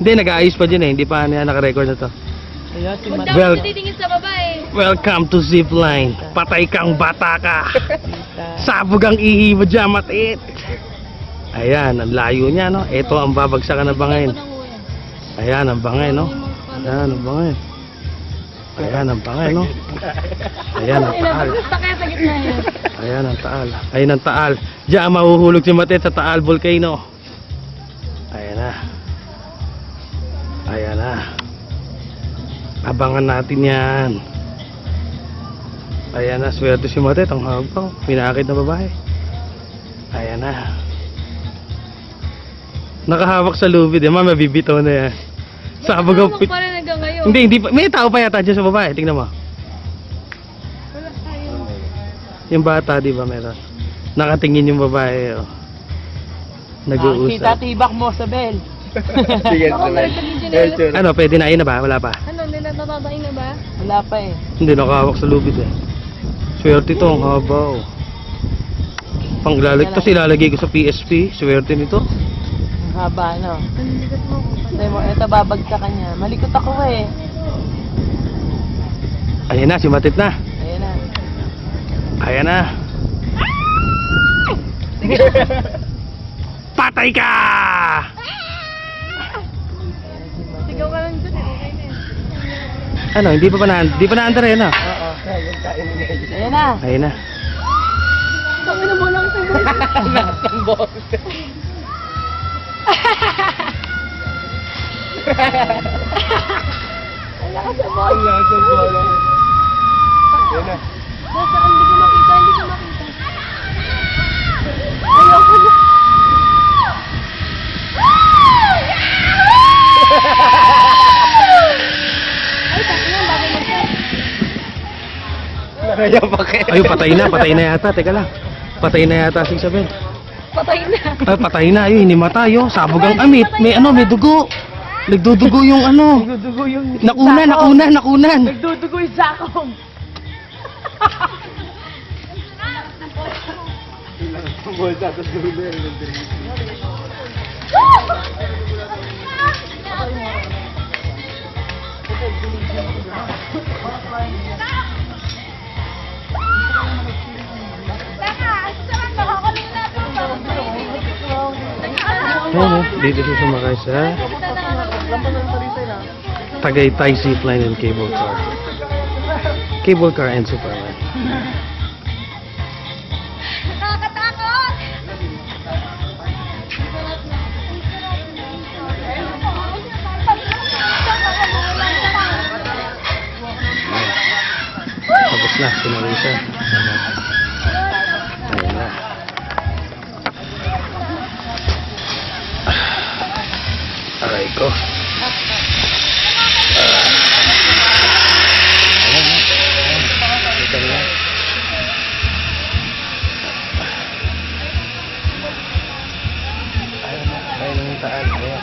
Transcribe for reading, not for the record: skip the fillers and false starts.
Hindi, nag-aayos pa dyan eh. Hindi pa naka-record na to. Ayun, si Huwag Mat. daw Well- titingin sa babae. Welcome to Zipline. Patay kang bata ka. Tita. Sabog ang ihi mo dyan, matit. Ayan, ang layo niya, no? Ito ang babagsakan ng bangin. Ayan, ang bangin, no? Ayan, ang bangin. Ayan, ang bangin, no? Ayan, ang taal. Basta kaya sa gitna yun. Ayan, ang taal. Ayan, ang taal. Diyan mahuhulog si Matit sa Taal Volcano. Ayan na. Ayan na. Abangan natin yan. Ayan na, swerte si Matit. Ang habang, pinakit na babae. Ayan na. Nakahawak sa lubid, eh, mabibitaw na yan. Sabog ang Ano pa rin hanggang ngayon? Hindi pa. May tao pa yata dyan sa babae. Tingnan mo. Wala tayo. Yung bata, di ba meron? Nakatingin yung babae, oh. Tita, Nag-uusap. tibak mo sa bell. Sige, Ako sabay. talagang engineer. Ano, pwede na? Ayun na ba? Wala pa. Ano, natatatain na ba? Wala pa eh. Hindi, nakahawak sa lubid eh. Swerte ito, ang haba, oh. Panglalag, tapos ilalagay ko sa PSP. Swerte nito. Ang haba, no? Ang ligat mo. Sabi mo, ito babagsakan niya. Malikot ako eh. Ayan na, si Matit na. Ayan na. Ayan na. Patay ka! Sigaw ka lang dun eh. Okay na yun. Ano, hindi pa na-under yan, ah. Oo. Ayan na. Ayan na. Sabi na mo lang sa Lakas ng boss. Wala ka sa boss. Wala sa bola. Yan na. Basta hindi ko makita, hindi ko makita. Ayoko na. Ay, taki nga, bagay mo siya. Nakaya pa kayo. Ayun, patay na yata. Teka lang. Patay na yata si Isabel. Patay na. Ay, patay na. Ayun, hindi matay, oh. Sabog ang amit. May ano, may dugo. Nagdudugo yung ano. Nagdudugo yung Nakunan. Nagdudugo yung sakong. Ang bolsa sa dulo. Ayun, oh. Dito siya sumakay sa Tagaytay Zipline and Cable Car. Cable Car and Superman. Nakakatakot! Tapos na, sinawi siya. Ayun na. Aray ko. Ayan na. Ito na. Ayun na yung taal. Ayan.